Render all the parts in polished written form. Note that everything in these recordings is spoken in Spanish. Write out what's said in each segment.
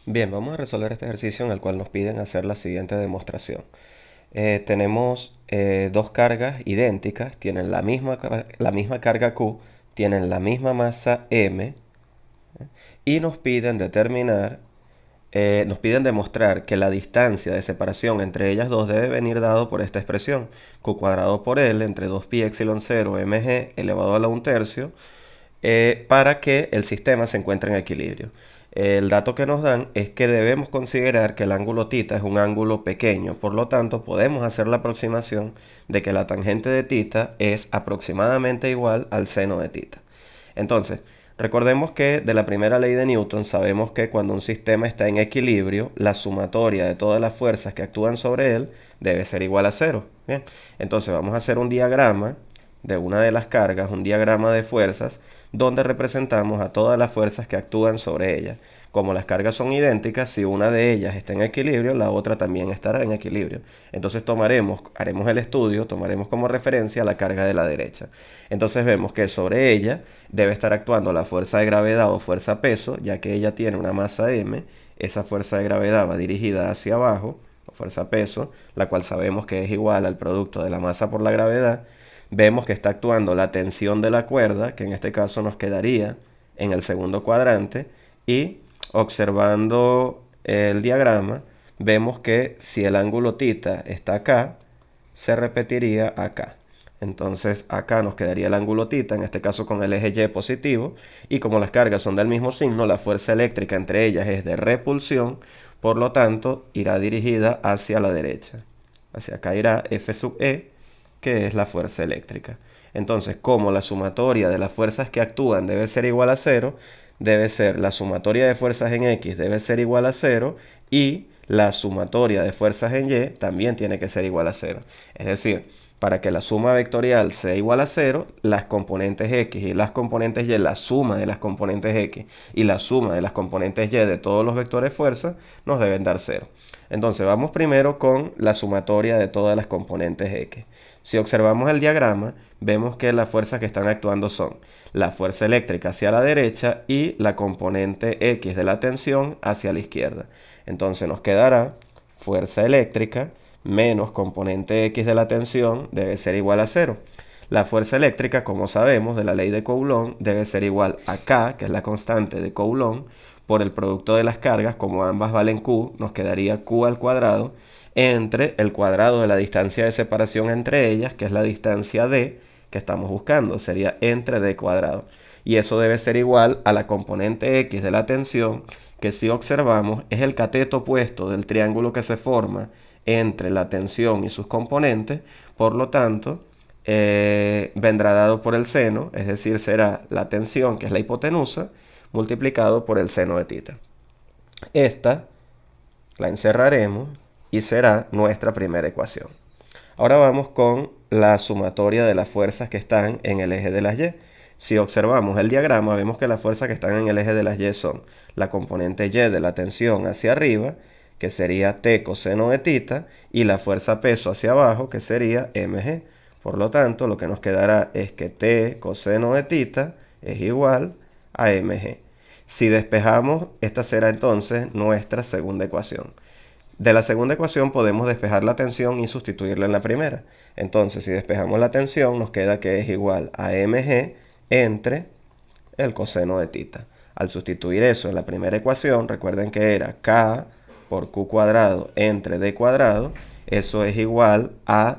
Bien, vamos a resolver este ejercicio en el cual nos piden hacer la siguiente demostración. Tenemos dos cargas idénticas, tienen la misma carga Q, tienen la misma masa M y nos piden demostrar que la distancia de separación entre ellas dos debe venir dado por esta expresión, Q cuadrado por L entre 2pi epsilon 0 mg elevado a la 1/3 para que el sistema se encuentre en equilibrio. El dato que nos dan es que debemos considerar que el ángulo θ es un ángulo pequeño, por lo tanto podemos hacer la aproximación de que la tangente de θ es aproximadamente igual al seno de θ. Entonces, recordemos que de la primera ley de Newton sabemos que cuando un sistema está en equilibrio, la sumatoria de todas las fuerzas que actúan sobre él debe ser igual a cero. Bien, entonces vamos a hacer un diagrama de una de las cargas, un diagrama de fuerzas, donde representamos a todas las fuerzas que actúan sobre ella. Como las cargas son idénticas, si una de ellas está en equilibrio, la otra también estará en equilibrio. Entonces haremos el estudio, tomaremos como referencia la carga de la derecha. Entonces vemos que sobre ella debe estar actuando la fuerza de gravedad o fuerza peso, ya que ella tiene una masa m. Esa fuerza de gravedad va dirigida hacia abajo, o fuerza peso, la cual sabemos que es igual al producto de la masa por la gravedad. Vemos que está actuando la tensión de la cuerda, que en este caso nos quedaría en el segundo cuadrante, y observando el diagrama, vemos que si el ángulo θ está acá, se repetiría acá. Entonces acá nos quedaría el ángulo θ, en este caso con el eje Y positivo, y como las cargas son del mismo signo, la fuerza eléctrica entre ellas es de repulsión, por lo tanto irá dirigida hacia la derecha. Hacia acá irá F sub E, que es la fuerza eléctrica. Entonces, como la sumatoria de las fuerzas que actúan debe ser igual a cero, debe ser la sumatoria de fuerzas en X debe ser igual a cero y la sumatoria de fuerzas en Y también tiene que ser igual a cero. Es decir, para que la suma vectorial sea igual a cero, las componentes X y las componentes Y, la suma de las componentes X y la suma de las componentes Y de todos los vectores fuerza nos deben dar cero. Entonces vamos primero con la sumatoria de todas las componentes X. Si observamos el diagrama, vemos que las fuerzas que están actuando son la fuerza eléctrica hacia la derecha y la componente X de la tensión hacia la izquierda. Entonces nos quedará fuerza eléctrica menos componente X de la tensión debe ser igual a cero. La fuerza eléctrica, como sabemos de la ley de Coulomb, debe ser igual a K, que es la constante de Coulomb, por el producto de las cargas. Como ambas valen Q, nos quedaría Q al cuadrado entre el cuadrado de la distancia de separación entre ellas, que es la distancia D que estamos buscando, sería entre D cuadrado. Y eso debe ser igual a la componente X de la tensión, que si observamos es el cateto opuesto del triángulo que se forma entre la tensión y sus componentes. Por lo tanto, vendrá dado por el seno, es decir, será la tensión, que es la hipotenusa, multiplicado por el seno de θ. Esta la encerraremos y será nuestra primera ecuación. Ahora vamos con la sumatoria de las fuerzas que están en el eje de las Y. Si observamos el diagrama, vemos que las fuerzas que están en el eje de las Y son la componente Y de la tensión hacia arriba, que sería T coseno de θ, y la fuerza peso hacia abajo, que sería mg. Por lo tanto, lo que nos quedará es que T coseno de θ es igual a mg. Si despejamos, esta será entonces nuestra segunda ecuación. De la segunda ecuación podemos despejar la tensión y sustituirla en la primera. Entonces, si despejamos la tensión, nos queda que es igual a mg entre el coseno de θ. Al sustituir eso en la primera ecuación, recuerden que era k por q cuadrado entre d cuadrado. Eso es igual a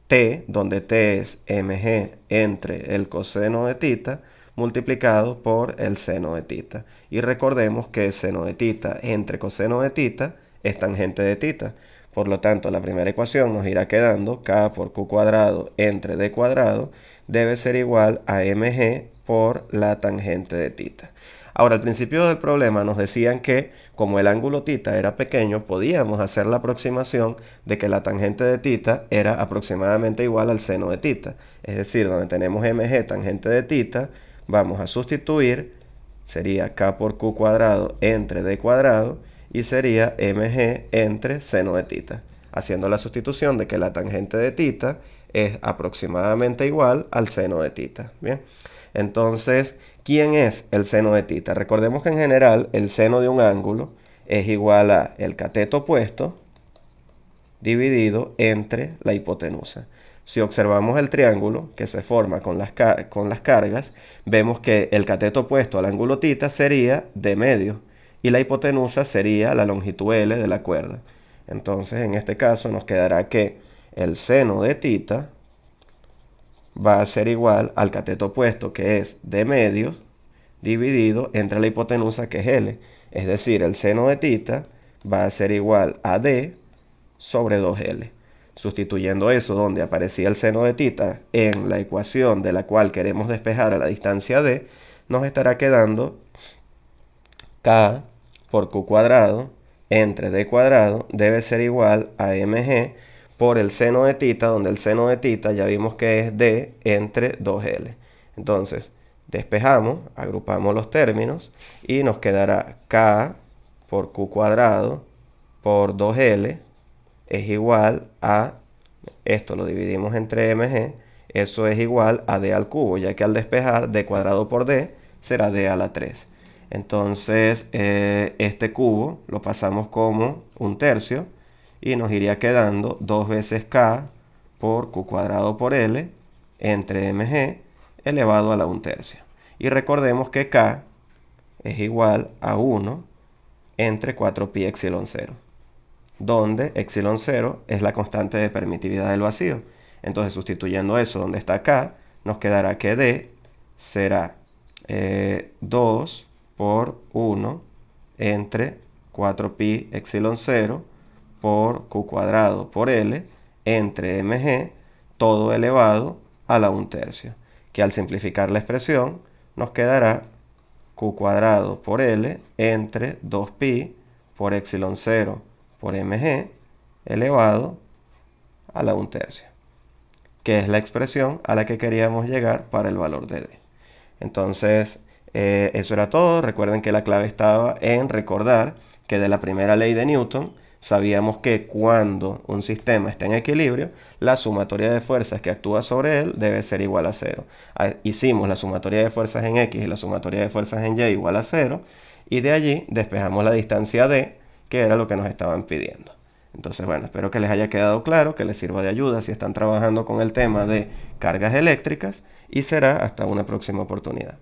t, donde t es mg entre el coseno de θ multiplicado por el seno de θ. Y recordemos que seno de θ entre coseno de θ es tangente de θ. Por lo tanto, la primera ecuación nos irá quedando k por q cuadrado entre d cuadrado debe ser igual a mg por la tangente de θ. Ahora, al principio del problema nos decían que como el ángulo θ era pequeño, podíamos hacer la aproximación de que la tangente de θ era aproximadamente igual al seno de θ. Es decir, donde tenemos mg tangente de θ, vamos a sustituir, sería k por q cuadrado entre d cuadrado, y sería mg entre seno de θ, haciendo la sustitución de que la tangente de θ es aproximadamente igual al seno de θ. Bien, entonces, ¿quién es el seno de θ? Recordemos que en general el seno de un ángulo es igual a el cateto opuesto dividido entre la hipotenusa. Si observamos el triángulo que se forma con las cargas, vemos que el cateto opuesto al ángulo θ sería d medios y la hipotenusa sería la longitud L de la cuerda. Entonces, en este caso nos quedará que el seno de θ va a ser igual al cateto opuesto, que es d medios, dividido entre la hipotenusa, que es L. Es decir, el seno de θ va a ser igual a d sobre 2L. Sustituyendo eso donde aparecía el seno de θ en la ecuación de la cual queremos despejar a la distancia d, nos estará quedando k por q cuadrado entre d cuadrado debe ser igual a mg por el seno de θ, donde el seno de θ ya vimos que es d entre 2L. Entonces, despejamos, agrupamos los términos y nos quedará k por q cuadrado por 2L es igual a, esto lo dividimos entre mg, eso es igual a d al cubo, ya que al despejar d cuadrado por d será d a la 3. Entonces, este cubo lo pasamos como 1/3 y nos iría quedando 2 veces k por q cuadrado por L entre mg elevado a la 1/3. Y recordemos que k es igual a 1 entre 4pi epsilon 0, donde epsilon 0 es la constante de permitividad del vacío. Entonces, sustituyendo eso donde está k, nos quedará que d será 2 por 1 entre 4pi epsilon 0 por q cuadrado por L entre mg, todo elevado a la 1/3, que al simplificar la expresión nos quedará q cuadrado por L entre 2pi por epsilon 0 por mg elevado a la 1/3, que es la expresión a la que queríamos llegar para el valor de d. Entonces, eso era todo. Recuerden que la clave estaba en recordar que de la primera ley de Newton sabíamos que cuando un sistema está en equilibrio, la sumatoria de fuerzas que actúa sobre él debe ser igual a 0. Hicimos la sumatoria de fuerzas en X y la sumatoria de fuerzas en Y igual a 0, y de allí despejamos la distancia d, que era lo que nos estaban pidiendo. Entonces, bueno, espero que les haya quedado claro, que les sirva de ayuda si están trabajando con el tema de cargas eléctricas, y será hasta una próxima oportunidad.